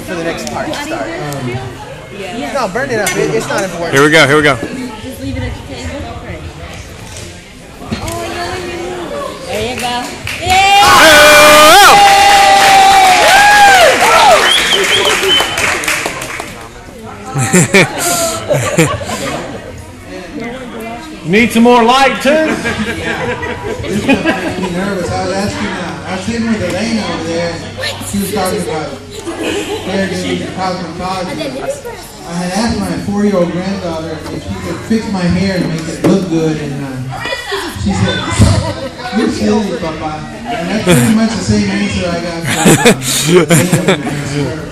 For the next part to start. No, burn it up. It's not important. Here we go. Here we go. Just leave it at your table. There you go. Yeah! Need some more light too? Nervous. I was asking, I was sitting with Elena over there. She was talking about hairdos and cosmetology. I had asked my 4-year-old granddaughter if she could fix my hair and make it look good, and she said, "You're silly, Papa." And that's pretty much the same answer I got from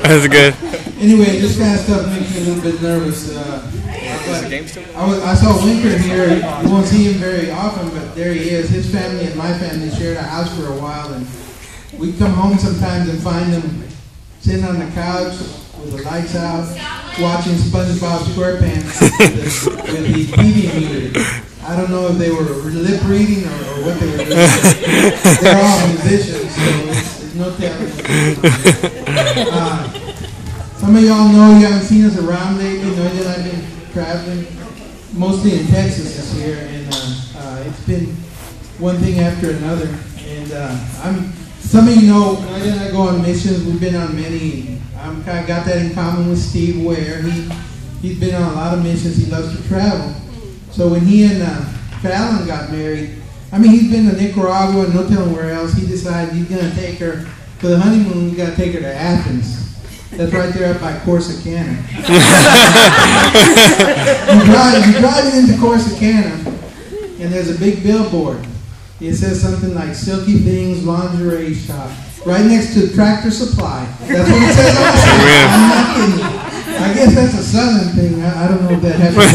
That's good. Anyway, this kind of stuff makes me a little bit nervous. I saw Winker here. You won't see him very often, but there he is. His family and my family shared a house for a while, and we'd come home sometimes and find him sitting on the couch with the lights out, watching SpongeBob SquarePants with the TV muted. I don't know if they were lip reading or what they were doing. They're all musicians, so there's no telling. Some of y'all know you haven't seen us around lately. You know that I've been traveling, mostly in Texas this year, and it's been one thing after another. And some of you know, I go on missions. We've been on many. I'm kind of got that in common with Steve Ware. He's been on a lot of missions. He loves to travel. So when he and Fallon got married, I mean, he's been to Nicaragua and no telling where else. He decided he's going to take her for the honeymoon. We got to take her to Athens. That's right there up by Corsicana. you drive into Corsicana, and there's a big billboard. It says something like "Silky Things Lingerie Shop," right next to Tractor Supply. That's what it says on the sign. I'm not kidding you. I guess that's a southern thing. I don't know if that happens.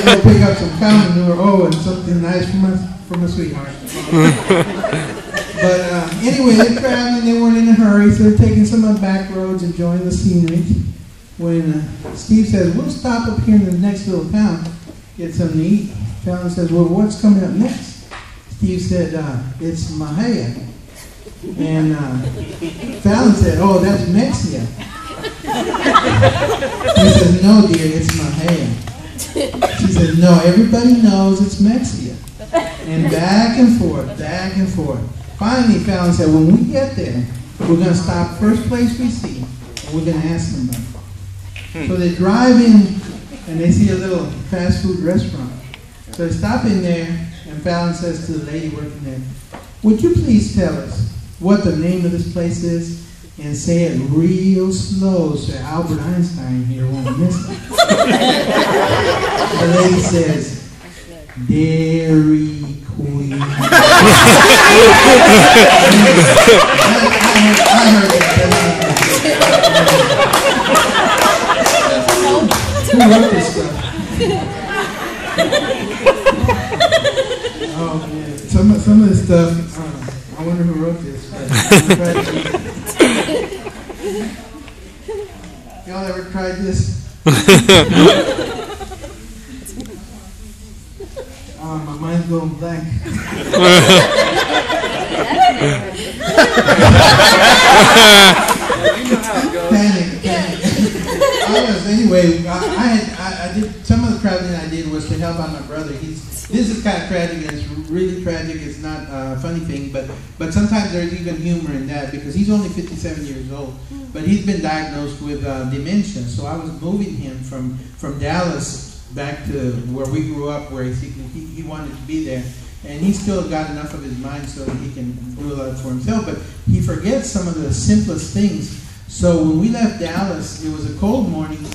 They'll pick up some cow manure, and something nice from a sweetheart. But anyway, they're traveling. They weren't in a hurry, so they're taking some of the back roads, enjoying the scenery. When Steve says, "We'll stop up here in the next little town, get something to eat." Fallon says, "Well, what's coming up next?" Steve said, "It's Mahia." And Fallon said, "Oh, that's Mexia." He said, "No, dear, it's Mahia." She said, "No, everybody knows it's Mexia." And back and forth, back and forth. Finally, Fallon said, "When we get there, we're going to stop first place we see, and we're going to ask them about it." So they drive in, and they see a little fast food restaurant. So they stop in there, and Fallon says to the lady working there, "Would you please tell us what the name of this place is? And say it real slow so Albert Einstein here won't miss it." The lady says, "Dairy Queen." I heard it. Who wrote this stuff? Oh man, some of this stuff. I wonder who wrote this. Y'all ever tried this? My mind's going blank. Panic. Anyway, I did some of the traveling I did was to help out my brother. This is kind of tragic, and it's really tragic. It's not a funny thing, but sometimes there's even humor in that because he's only 57 years old, but he's been diagnosed with dementia. So I was moving him from Dallas back to where we grew up, where he wanted to be there, and he's still got enough of his mind so that he can do a lot for himself, but he forgets some of the simplest things. So when we left Dallas, it was a cold morning, and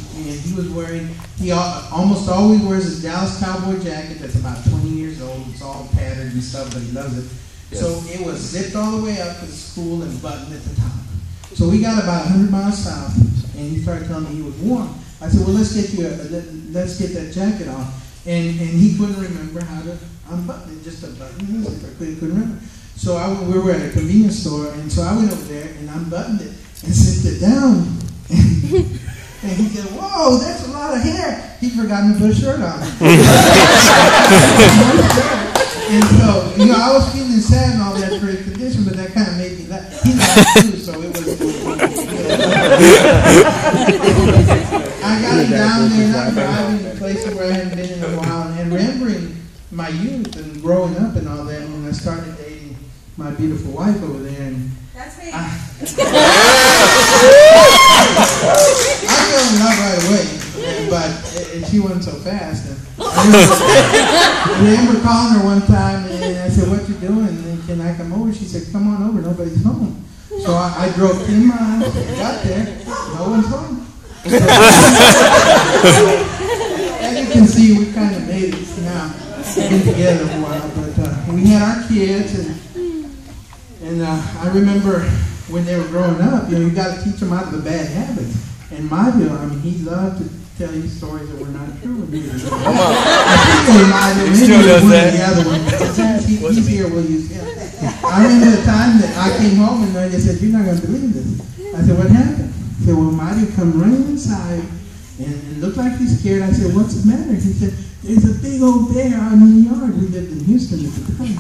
he almost always wears his Dallas Cowboy jacket that's about 20 years old. It's all tattered and stuff, but he loves it. Yes. So it was zipped all the way up to the school and buttoned at the top. So we got about 100 miles south, and he started telling me he was warm. I said, "Well, let's get that jacket off." And he couldn't remember how to unbutton it, just a button. Couldn't remember. So we were at a convenience store, and so I went over there and unbuttoned it and sit it down. And he said, "Whoa, that's a lot of hair." He'd forgotten to put a shirt on. And so, you know, I was feeling sad and all that for his condition, but that kind of made me laugh. He laughed too, so it was. I got him down there, and I'm driving to places where I hadn't been in a while, and remembering my youth and growing up and all that, when I started dating my beautiful wife over there, and That's me. I fell in love right away, but she wasn't so fast. And I remember calling her one time, and I said, "What you doing? And can I come over?" She said, "Come on over. Nobody's home." So I drove 10 miles, got there, no one's home. As you can see, we kind of made it now. We've been together a while, but we had our kids, and I remember when they were growing up, you know, you got to teach them out of the bad habits. And Mario, I mean, he loved to tell you stories that were not true. I think he still does that. The other one. He's here, we'll use him. I remember the time that I came home and they said, "You're not going to believe this." I said, "What happened?" He said, "Well, Mario come running inside and looked like he's scared." I said, "What's the matter?" He said, "There's a big old bear out in the yard." We lived in Houston at the time.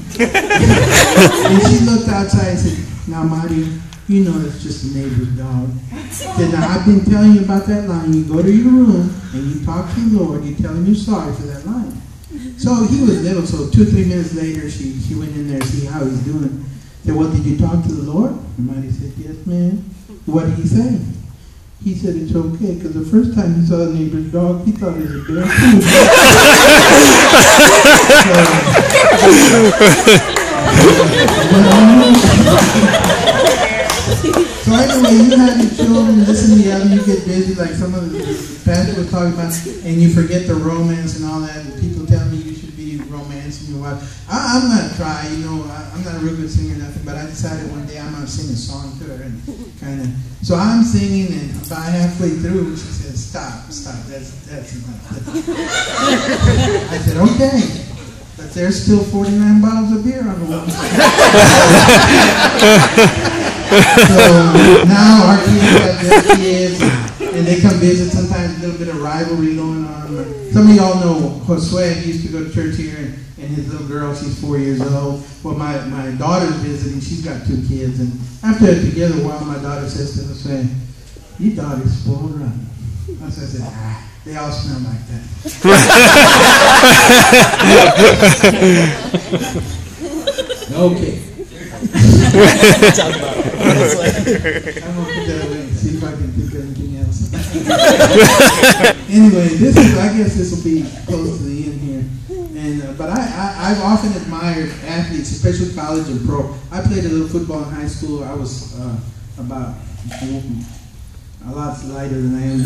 And she looked outside and said, "Now, Mario, you know it's just a neighbor's dog." Said, "Now, I've been telling you about that line. You go to your room and you talk to the Lord. You tell him you're sorry for that line." So he was little, so 2 or 3 minutes later, she went in there to see how he's doing. Said, "Well, did you talk to the Lord?" And Mario said, "Yes, ma'am." "What did he say?" He said, "It's okay, because the first time he saw the neighbor's dog, he thought it was a bear too." So anyway, you have your children, listen to the other, you get busy, like some of the pastor was talking about, and you forget the romance and all that, and people tell me you should be romancing your wife. I'm going to try, you know, I'm not a real good singer or nothing, but I decided one day I'm going to sing a song to her, and kind of, so I'm singing, and about halfway through, she said, stop, that's enough. I said, okay. But there's still 49 bottles of beer on the wall. So now our kids have their kids, and they come visit. Sometimes a little bit of rivalry going on. Some of y'all know Josue. He used to go to church here, and his little girl, she's 4 years old. Well, my daughter's visiting. She's got 2 kids, and after they're together a while, my daughter says to Josue, "Your daughter's spoiled rotten." I said, they all smell like that. Okay. Talk about it. I'm going to put that away and see if I can think of anything else. Anyway, I guess this will be close to the end here. And but I've often admired athletes, especially college and pro. I played a little football in high school. I was about a lot lighter than I am.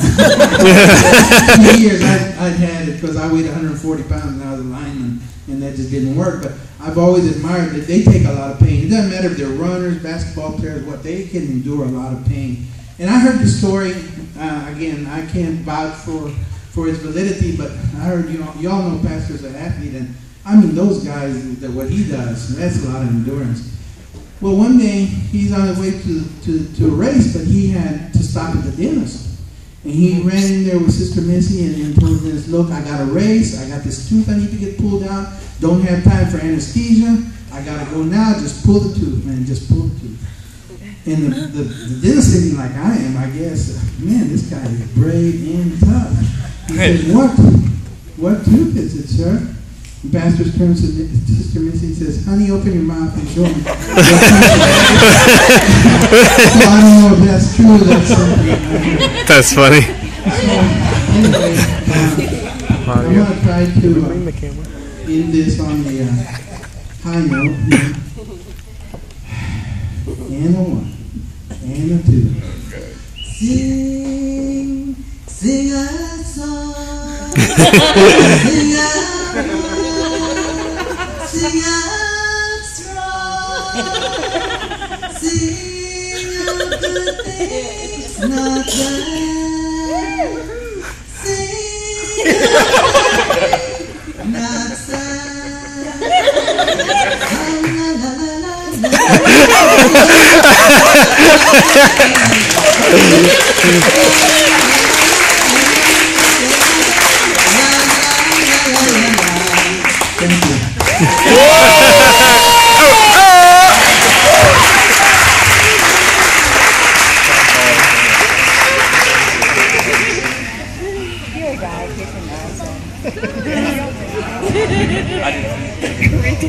2 years I'd had it because I weighed 140 pounds and I was a lineman, and that just didn't work. But I've always admired that they take a lot of pain. It doesn't matter if they're runners, basketball players, what, they can endure a lot of pain. And I heard the story, again, I can't vouch for its validity, but I heard, y'all know Pastor's an athlete, and I mean those guys, what he does, that's a lot of endurance. Well, one day, he's on his way to a race, but he had to stop at the dentist. And he ran in there with Sister Missy and told the dentist, "Look, I got a race, I got this tooth I need to get pulled out, don't have time for anesthesia, I got to go now, just pull the tooth, man, just pull the tooth." And the dentist thinking like I am, I guess, man, this guy is brave and tough. He said, what tooth is it, sir? The pastor turns to Sister Missy and says, "Honey, open your mouth and show me." So I don't know if that's true or that's something. That's funny. Anyway, I'm going to try to end this on the high note. And a 1, and a 2. Sing a song, sing out strong, sing out good things not bad, sing out not sad, la la la la la. Thank you. I didn't.